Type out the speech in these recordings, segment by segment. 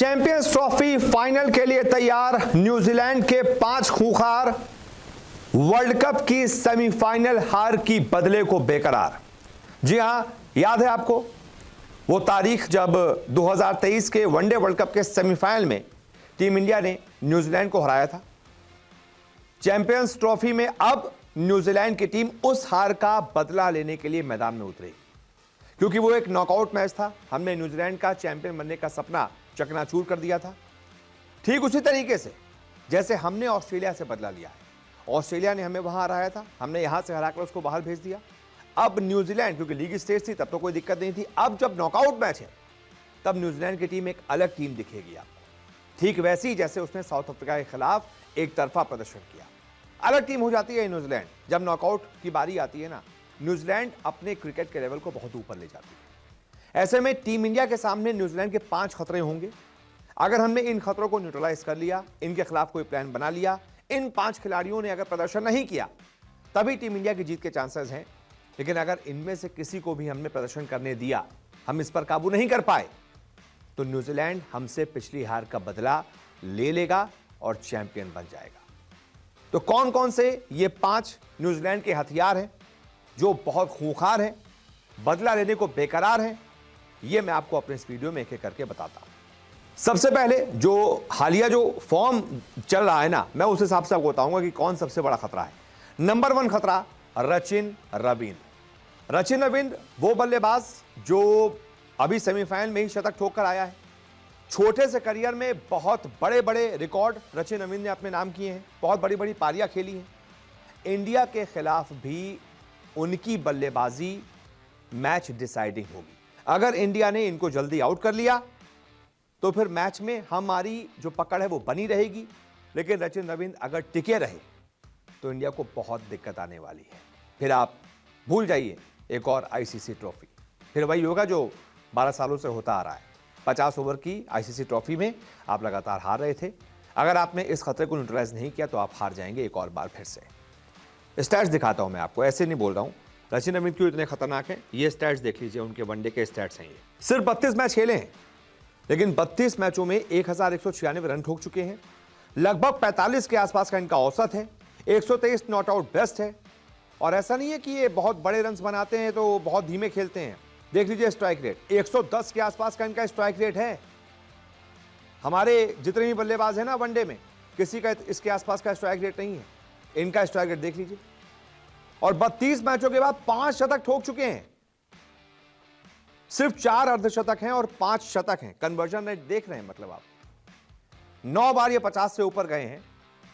Champions trophy final के लिए तैयार न्यूजीलैंड के 5 खूंखार, वर्ल्ड कप की सेमीफाइनल हार की बदले को बेकरार। जी हां, याद है आपको वो तारीख जब 2023 के वनडे वर्ल्ड कप के सेमीफाइनल में टीम इंडिया ने न्यूजीलैंड को हराया था। चैंपियंस ट्रॉफी में अब न्यूजीलैंड की टीम उस हार का बदला लेने के लिए मैदान में उतरी, क्योंकि वो एक नॉकआउट मैच था। हमने न्यूजीलैंड का चैंपियन बनने का सपना चकनाचूर कर दिया था। ठीक उसी तरीके से जैसे हमने ऑस्ट्रेलिया से बदला लिया है। ऑस्ट्रेलिया ने हमें वहां हराया था, हमने यहां से हराकर उसको बाहर भेज दिया। अब न्यूजीलैंड, क्योंकि लीग स्टेज थी तब तो कोई दिक्कत नहीं थी, अब जब नॉकआउट मैच है तब न्यूजीलैंड की टीम एक अलग टीम दिखेगी आपको, ठीक वैसी जैसे उसने साउथ अफ्रीका के खिलाफ एक तरफा प्रदर्शन किया। अलग टीम हो जाती है न्यूजीलैंड जब नॉकआउट की बारी आती है ना। न्यूजीलैंड अपने क्रिकेट के लेवल को बहुत ऊपर ले जाती है। ऐसे में टीम इंडिया के सामने न्यूजीलैंड के 5 खतरे होंगे। अगर हमने इन खतरों को न्यूट्रलाइज कर लिया, इनके खिलाफ कोई प्लान बना लिया, इन 5 खिलाड़ियों ने अगर प्रदर्शन नहीं किया, तभी टीम इंडिया की जीत के चांसेस हैं। लेकिन अगर इनमें से किसी को भी हमने प्रदर्शन करने दिया, हम इस पर काबू नहीं कर पाए, तो न्यूजीलैंड हमसे पिछली हार का बदला ले लेगा और चैंपियन बन जाएगा। तो कौन कौन से ये 5 न्यूजीलैंड के हथियार हैं जो बहुत खूंखार हैं, बदला लेने को बेकरार हैं, ये मैं आपको अपने इस वीडियो में एक-एक करके बताता हूं। सबसे पहले जो हालिया जो फॉर्म चल रहा है ना, मैं उस हिसाब से आपको बताऊंगा कि कौन सबसे बड़ा खतरा है। नंबर 1 खतरा रचिन रवींद्र। रचिन रवींद्र वो बल्लेबाज जो अभी सेमीफाइनल में ही शतक ठोक कर आया है। छोटे से करियर में बहुत बड़े बड़े रिकॉर्ड रचिन रवींद्र ने अपने नाम किए हैं, बहुत बड़ी बड़ी पारियां खेली हैं। इंडिया के खिलाफ भी उनकी बल्लेबाजी मैच डिसाइडिंग होगी। अगर इंडिया ने इनको जल्दी आउट कर लिया तो फिर मैच में हमारी जो पकड़ है वो बनी रहेगी। लेकिन रचिन रवींद्र अगर टिके रहे तो इंडिया को बहुत दिक्कत आने वाली है। फिर आप भूल जाइए एक और आईसीसी ट्रॉफी, फिर वही होगा जो 12 सालों से होता आ रहा है। 50 ओवर की आईसीसी ट्रॉफी में आप लगातार हार रहे थे। अगर आपने इस खतरे को न्यूट्रलाइज नहीं किया तो आप हार जाएंगे एक और बार फिर से। स्टैट्स दिखाता हूं मैं आपको, ऐसे नहीं बोल रहा हूं रचिन रवींद्र क्यों इतने खतरनाक हैं। ये स्टैट्स देख लीजिए, उनके वनडे के स्टैट्स हैं। ये सिर्फ 32 मैच खेले हैं, लेकिन 32 मैचों में 1196 रन ठोक चुके हैं। लगभग 45 के आसपास का इनका औसत है। 123 नॉट आउट बेस्ट है। और ऐसा नहीं है कि ये बहुत बड़े रन बनाते हैं तो बहुत धीमे खेलते हैं। देख लीजिए स्ट्राइक रेट 110 के आसपास का इनका स्ट्राइक रेट है। हमारे जितने भी बल्लेबाज हैं ना वनडे में, किसी का इसके आसपास का स्ट्राइक रेट नहीं है। इनका स्ट्राइक रेट देख लीजिए। और 32 मैचों के बाद 5 शतक ठोक चुके हैं। सिर्फ 4 अर्धशतक हैं और 5 शतक हैं। कन्वर्जन रेट देख रहे हैं, मतलब आप 9 बार ये 50 से ऊपर गए हैं,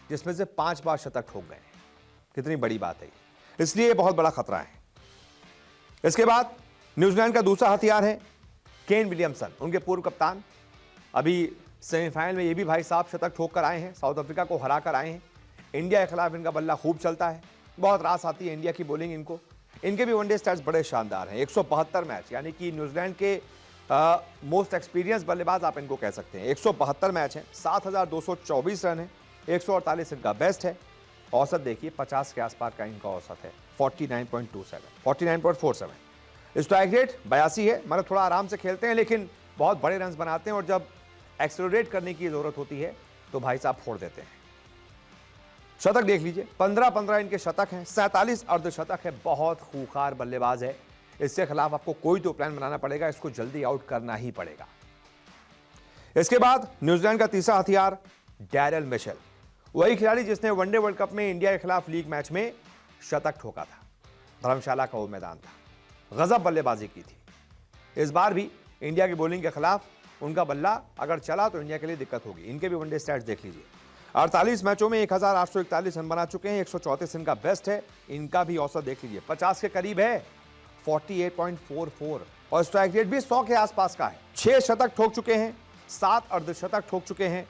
जिसमें से 5 बार शतक ठोक गए हैं। कितनी बड़ी बात है, इसलिए बहुत बड़ा खतरा है। इसके बाद न्यूजीलैंड का दूसरा हथियार है केन विलियमसन, उनके पूर्व कप्तान। अभी सेमीफाइनल में ये भी भाई साहब शतक ठोक कर आए हैं, साउथ अफ्रीका को हरा कर आए हैं। इंडिया के खिलाफ इनका बल्ला खूब चलता है, बहुत रास आती है इंडिया की बॉलिंग इनको। इनके भी वनडे स्टैट्स बड़े शानदार हैं। 172 मैच, यानी कि न्यूजीलैंड के मोस्ट एक्सपीरियंस बल्लेबाज आप इनको कह सकते हैं। 172 मैच हैं, 7224 रन है, 148 इनका बेस्ट है। औसत देखिए 50 के आसपास का इनका औसत है, 49.47। स्ट्राइक रेट 82 है, मतलब थोड़ा आराम से खेलते हैं लेकिन बहुत बड़े रन बनाते हैं। और जब एक्सेलरेट करने की जरूरत होती है तो भाई साहब फोड़ देते हैं। शतक देख लीजिए, 15-15 इनके शतक हैं, 47 अर्धशतक है। बहुत खूंखार बल्लेबाज है। इसके खिलाफ आपको कोई तो प्लान बनाना पड़ेगा, इसको जल्दी आउट करना ही पड़ेगा। इसके बाद न्यूजीलैंड का तीसरा हथियार डैरेल मिशेल, वही खिलाड़ी जिसने वनडे वर्ल्ड कप में इंडिया के खिलाफ लीग मैच में शतक ठोका था। धर्मशाला का वो मैदान था, गजब बल्लेबाजी की थी। इस बार भी इंडिया की बॉलिंग के खिलाफ उनका बल्ला अगर चला तो इंडिया के लिए दिक्कत होगी। इनके भी वनडे स्टैट्स देख लीजिए, 48 मैचों में 1841 रन बना चुके हैं, 134 इनका बेस्ट है। इनका भी औसत देख लीजिए, 50 के करीब है, 48.44। और स्ट्राइक रेट भी 100 के आसपास का है। 6 शतक ठोक चुके हैं, 7 अर्धशतक ठोक चुके हैं।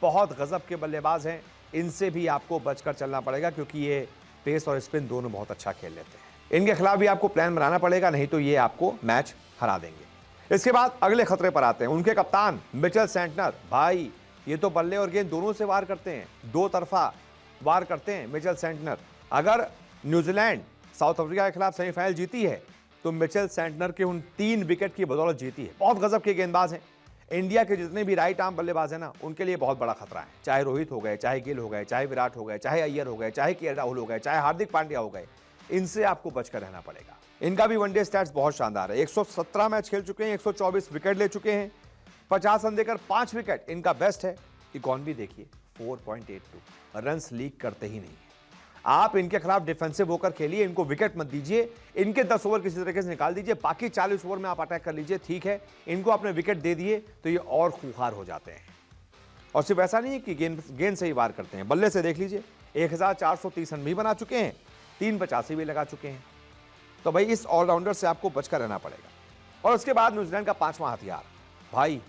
बहुत गजब के बल्लेबाज हैं। इनसे भी आपको बचकर चलना पड़ेगा, क्योंकि ये पेस और स्पिन दोनों बहुत अच्छा खेल लेते हैं। इनके खिलाफ भी आपको प्लान बनाना पड़ेगा, नहीं तो ये आपको मैच हरा देंगे। इसके बाद अगले खतरे पर आते हैं, उनके कप्तान मिचेल सेंटनर। भाई ये तो बल्ले और गेंद दोनों से वार करते हैं, 2 तरफा वार करते हैं मिचेल सेंटनर। अगर न्यूजीलैंड साउथ अफ्रीका के खिलाफ सेमीफाइनल जीती है तो मिचेल सेंटनर के उन 3 विकेट की बदौलत जीती है। बहुत गजब के गेंदबाज हैं। इंडिया के जितने भी राइट आर्म बल्लेबाज हैं ना, उनके लिए बहुत बड़ा खतरा है। चाहे रोहित हो गए, चाहे गिल हो गए, चाहे विराट हो गए, चाहे अय्यर हो गए, चाहे के राहुल हो गए, चाहे हार्दिक पांड्या हो गए, इनसे आपको बचकर रहना पड़ेगा। इनका भी वनडे स्टैट्स बहुत शानदार है। 117 मैच खेल चुके हैं, 124 विकेट ले चुके हैं, 50 रन देकर 5 विकेट इनका बेस्ट है। इकॉनमी देखिए 4.82, रन्स लीक करते ही नहीं। आप इनके खिलाफ डिफेंसिव होकर खेलिए, इनको विकेट मत दीजिए, इनके 10 ओवर किसी तरीके से निकाल दीजिए, बाकी 40 ओवर में आप अटैक कर लीजिए, ठीक है। इनको आपने विकेट दे दिए तो ये और खूंखार हो जाते हैं। और सिर्फ ऐसा नहीं है कि गेंद से ही वार करते हैं, बल्ले से देख लीजिए 1430 रन भी बना चुके हैं, 385 भी लगा चुके हैं। तो भाई इस ऑलराउंडर से आपको बचकर रहना पड़ेगा। और उसके बाद न्यूजीलैंड का 5वां हथियार, भाई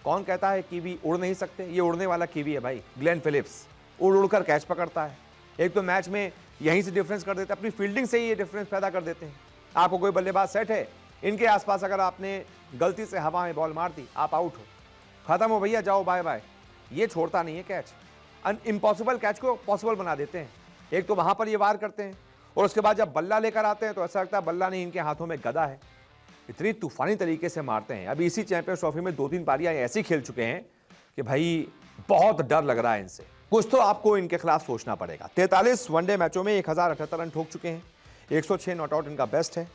कौन कहता है कीवी उड़ नहीं सकते, ये उड़ने वाला कीवी है भाई। ग्लेन फिलिप्स उड़ उड़कर कैच पकड़ता है। एक तो मैच में यहीं से डिफरेंस कर देते हैं, अपनी फील्डिंग से ही ये डिफरेंस पैदा कर देते हैं। आपको कोई बल्लेबाज सेट है, इनके आसपास अगर आपने गलती से हवा में बॉल मार दी, आप आउट हो, खत्म हो भैया, जाओ बाय बाय। ये छोड़ता नहीं है कैच, इम्पॉसिबल कैच को पॉसिबल बना देते हैं। एक तो वहां पर ये वार करते हैं, और उसके बाद जब बल्ला लेकर आते हैं तो ऐसा लगता है बल्ला नहीं, इनके हाथों में गदा है। इतनी तूफानी तरीके से मारते हैं। अभी इसी चैंपियंस ट्रॉफी में 2-3 पारियां ऐसी खेल चुके हैं कि भाई बहुत डर लग रहा है इनसे। कुछ तो आपको इनके खिलाफ सोचना पड़ेगा। 43 वनडे मैचों में 1078 रन ठोक चुके हैं, 106 नॉट आउट इनका बेस्ट है।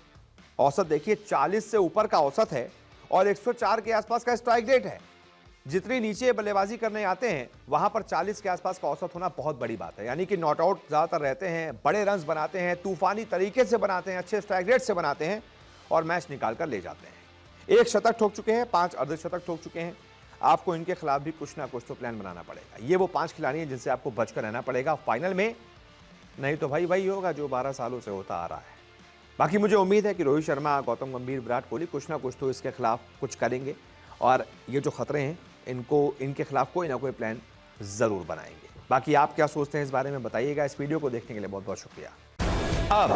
औसत देखिए 40 से ऊपर का औसत है, और 104 के आसपास का स्ट्राइक रेट है। जितनी नीचे बल्लेबाजी करने आते हैं वहां पर 40 के आसपास का औसत होना बहुत बड़ी बात है। यानी कि नॉट आउट ज्यादातर रहते हैं, बड़े रन्स बनाते हैं, तूफानी तरीके से बनाते हैं, अच्छे स्ट्राइक रेट से बनाते हैं और मैच निकाल कर ले जाते हैं। 1 शतक ठोक चुके हैं, 5 अर्धशतक ठोक चुके हैं। आपको इनके खिलाफ भी कुछ ना कुछ तो प्लान बनाना पड़ेगा। ये वो 5 खिलाड़ी हैं जिनसे आपको बचकर रहना पड़ेगा फाइनल में, नहीं तो भाई वही होगा जो 12 सालों से होता आ रहा है। बाकी मुझे उम्मीद है कि रोहित शर्मा, गौतम गंभीर, विराट कोहली कुछ ना कुछ तो इसके खिलाफ कुछ करेंगे, और ये जो खतरे हैं इनके खिलाफ कोई ना कोई प्लान जरूर बनाएंगे। बाकी आप क्या सोचते हैं इस बारे में बताइएगा। इस वीडियो को देखने के लिए बहुत बहुत शुक्रिया। अब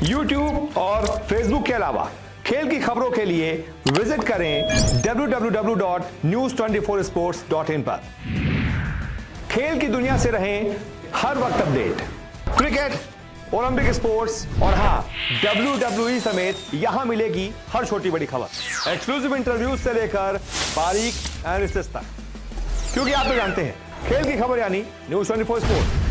YouTube और Facebook के अलावा खेल की खबरों के लिए विजिट करें www.news24sports.in पर। खेल की दुनिया से रहें हर वक्त अपडेट। क्रिकेट, ओलंपिक स्पोर्ट्स और हाँ WWE समेत यहां मिलेगी हर छोटी बड़ी खबर, एक्सक्लूसिव इंटरव्यूज से लेकर बारीक एनालिसिस तक। क्योंकि आप तो जानते हैं खेल की खबर यानी न्यूज़ 24 स्पोर्ट्स।